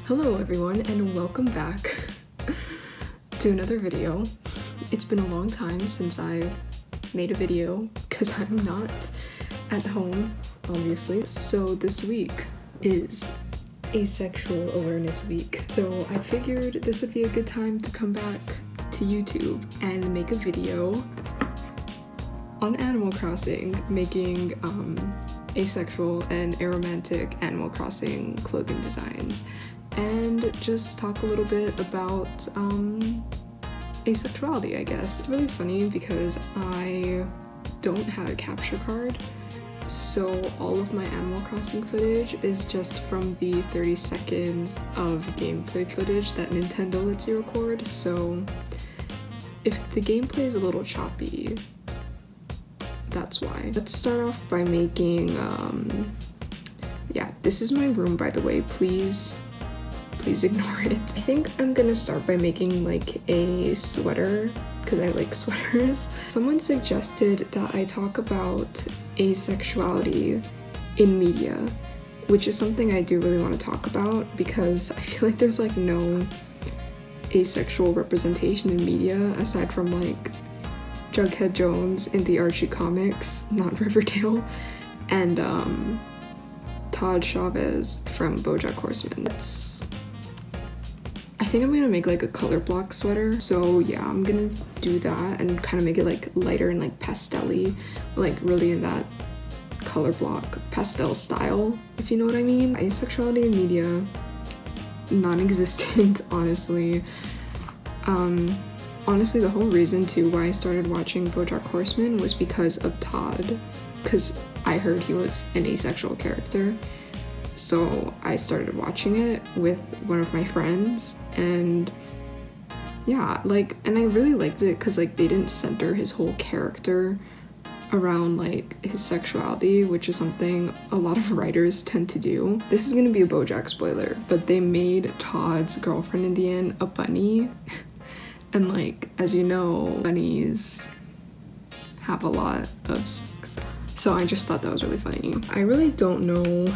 Hello everyone and welcome back to another video. It's been a long time since I've made a video because I'm not at home, obviously. So this week is Asexual Awareness Week. So I figured this would be a good time to come back to YouTube and make a video on Animal Crossing, making asexual and aromantic Animal Crossing clothing designs, and just talk a little bit about asexuality, I guess. It's really funny because I don't have a capture card, so all of my Animal Crossing footage is just from the 30 seconds of gameplay footage that Nintendo lets you record. So if the gameplay is a little choppy, that's why. Let's start off by making, yeah, this is my room, by the way, please ignore it. I think I'm gonna start by making like a sweater, because I like sweaters. Someone suggested that I talk about asexuality in media, which is something I do really want to talk about because I feel like there's like no asexual representation in media aside from like Jughead Jones in the Archie comics, not Riverdale, and Todd Chavez from BoJack Horseman. I think I'm gonna make like a color block sweater. So yeah, I'm gonna do that and kind of make it like lighter and like pastel-y, like really in that color block pastel style, if you know what I mean. Asexuality in media, non-existent, honestly. Honestly, the whole reason too why I started watching BoJack Horseman was because of Todd, because I heard he was an asexual character. So I started watching it with one of my friends, and yeah, like, and I really liked it because like they didn't center his whole character around like his sexuality, which is something a lot of writers tend to do. This is gonna be a BoJack spoiler, but they made Todd's girlfriend in the end a bunny. And like, as you know, bunnies have a lot of sex. So I just thought that was really funny. I really don't know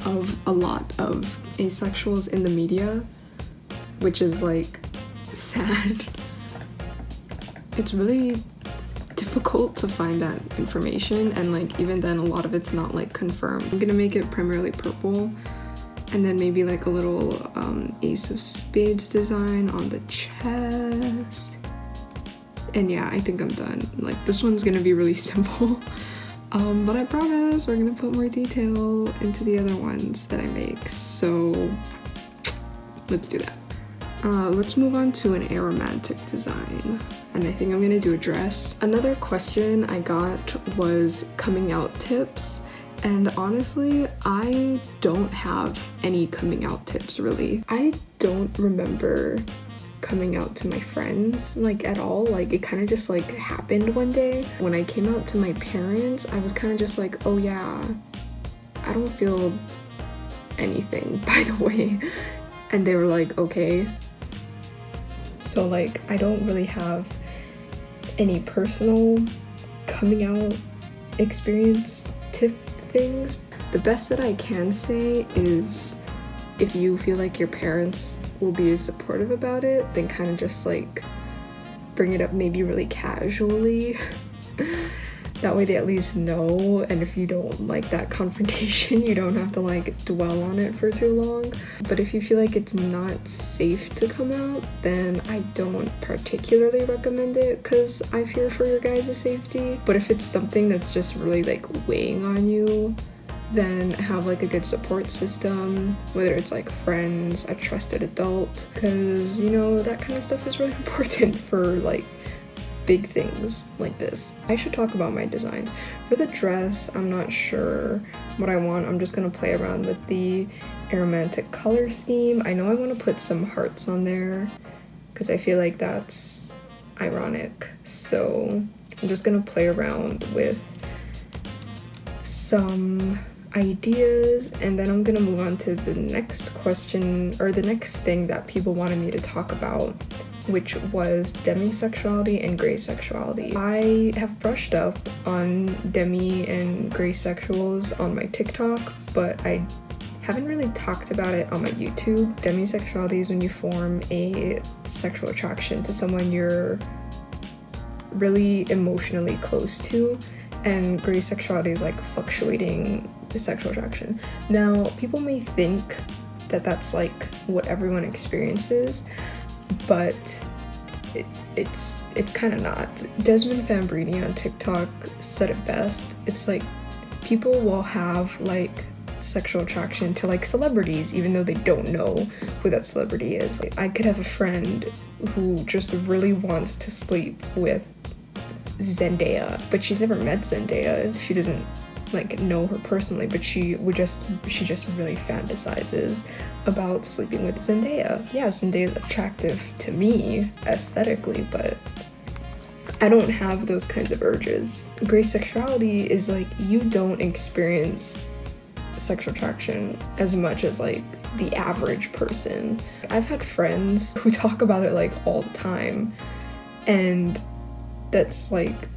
of a lot of asexuals in the media, which is like sad. It's really difficult to find that information, and like even then a lot of it's not like confirmed. I'm gonna make it primarily purple, and then maybe like a little Ace of Spades design on the chest. And yeah, I think I'm done. Like, this one's gonna be really simple. But I promise we're gonna put more detail into the other ones that I make. So let's do that. Let's move on to an aromantic design. And I think I'm gonna do a dress. Another question I got was coming out tips. And honestly, I don't have any coming out tips, really. I don't remember coming out to my friends, like, at all. Like, it kind of just, like, happened one day. When I came out to my parents, I was kind of just like, oh yeah, I don't feel anything, by the way. And they were like, okay. So, like, I don't really have any personal coming out experience tip things. The best that I can say is if you feel like your parents will be supportive about it, then kind of just like bring it up maybe really casually. That way they at least know, and if you don't like that confrontation, you don't have to like dwell on it for too long. But if you feel like it's not safe to come out, then I don't particularly recommend it because I fear for your guys' safety. But if it's something that's just really like weighing on you, then have like a good support system, whether it's like friends, a trusted adult, because you know that kind of stuff is really important for like big things like this. I should talk about my designs. For the dress, I'm not sure what I want. I'm just gonna play around with the aromantic color scheme. I know I want to put some hearts on there because I feel like that's ironic. So I'm just gonna play around with some ideas, and then I'm gonna move on to the next question, or the next thing that people wanted me to talk about, which was demisexuality and gray sexuality. I have brushed up on demi and gray sexuals on my TikTok, but I haven't really talked about it on my YouTube. Demisexuality is when you form a sexual attraction to someone you're really emotionally close to, and gray sexuality is like fluctuating sexual attraction. Now, people may think that that's like what everyone experiences, but it's kind of not. Desmond Fambrini on TikTok said it best. It's like people will have like sexual attraction to like celebrities even though they don't know who that celebrity is. Like, I could have a friend who just really wants to sleep with Zendaya, but she's never met Zendaya. She doesn't like know her personally, but she just really fantasizes about sleeping with Zendaya. Yeah, Zendaya is attractive to me aesthetically, but I don't have those kinds of urges. Gray sexuality is like you don't experience sexual attraction as much as like the average person. I've had friends who talk about it like all the time, and that's like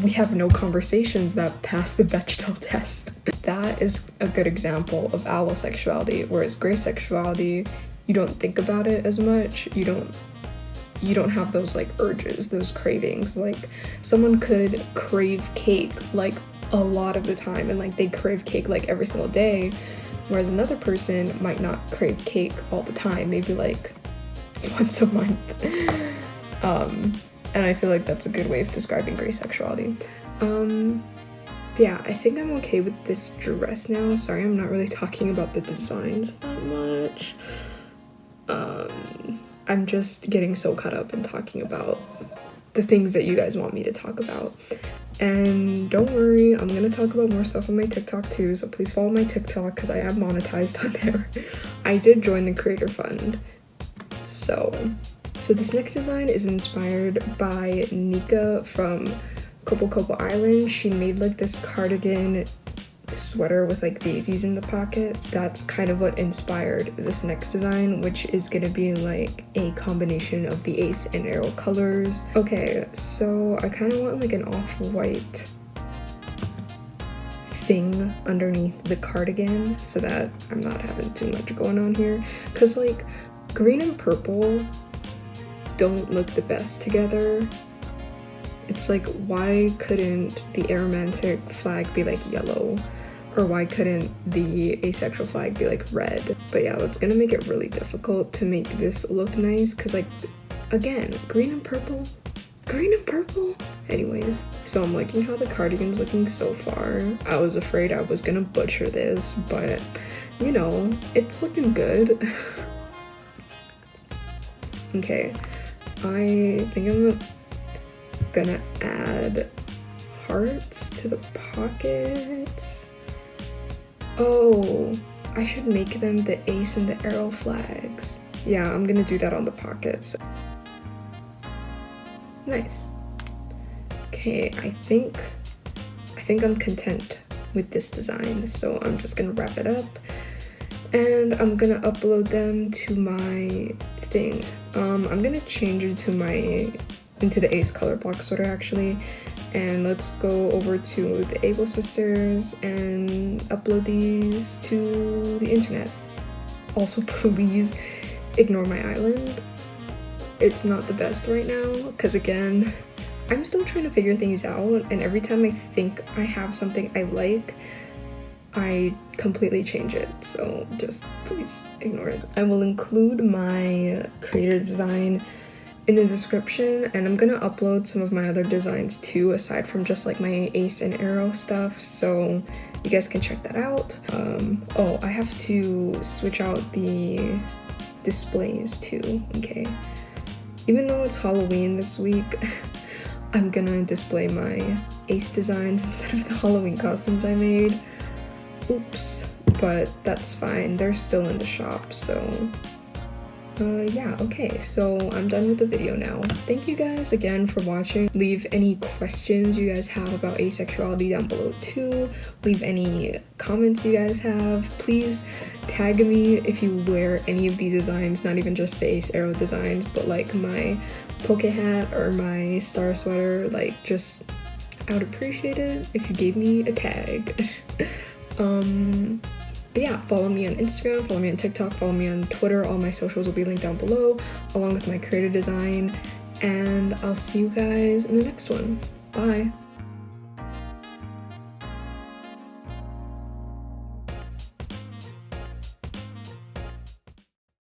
we have no conversations that pass the Bechdel test. That is a good example of allosexuality, whereas gray sexuality, you don't think about it as much. You don't have those like urges, those cravings. Like someone could crave cake like a lot of the time, and like they crave cake like every single day, whereas another person might not crave cake all the time, maybe like once a month. And I feel like that's a good way of describing gray sexuality. Yeah, I think I'm okay with this dress now. Sorry, I'm not really talking about the designs that much. I'm just getting so caught up in talking about the things that you guys want me to talk about. And don't worry, I'm gonna talk about more stuff on my TikTok too, so please follow my TikTok because I am monetized on there. I did join the Creator Fund. So this next design is inspired by Nika from Kopo Kopo Island. She made like this cardigan sweater with like daisies in the pockets. That's kind of what inspired this next design, which is gonna be like a combination of the Ace and Aro colors. Okay, so I kind of want like an off-white thing underneath the cardigan so that I'm not having too much going on here, because like green and purple don't look the best together. It's like, why couldn't the aromantic flag be like yellow? Or why couldn't the asexual flag be like red? But yeah, that's gonna make it really difficult to make this look nice, because like, again, green and purple. Anyways, so I'm liking how the cardigan's looking so far. I was afraid I was gonna butcher this, but you know, it's looking good. Okay, I think I'm gonna add hearts to the pockets. Oh, I should make them the Ace and the Aro flags. Yeah, I'm gonna do that on the pockets. Nice. Okay, I think I'm content with this design, so I'm just gonna wrap it up and I'm gonna upload them to my things. I'm gonna change it to into the Ace color block sweater actually, and let's go over to the Able Sisters and upload these to the internet. Also, please ignore my island. It's not the best right now, because again, I'm still trying to figure things out, and every time I think I have something I like, I completely change it, so just please ignore it. I will include my creator design in the description, and I'm gonna upload some of my other designs too, aside from just like my Ace and Aro stuff, so you guys can check that out. Oh, I have to switch out the displays too, okay? Even though it's Halloween this week, I'm gonna display my Ace designs instead of the Halloween costumes I made. Oops, but that's fine. They're still in the shop, so yeah, okay, so I'm done with the video now. Thank you guys again for watching. Leave any questions you guys have about asexuality down below too. Leave any comments you guys have. Please tag me if you wear any of these designs, not even just the Ace Aro designs, but like my poke hat or my star sweater. Like, just, I would appreciate it if you gave me a tag. But But yeah, follow me on Instagram, follow me on TikTok, follow me on Twitter. All my socials will be linked down below, along with my creative design. And I'll see you guys in the next one. Bye.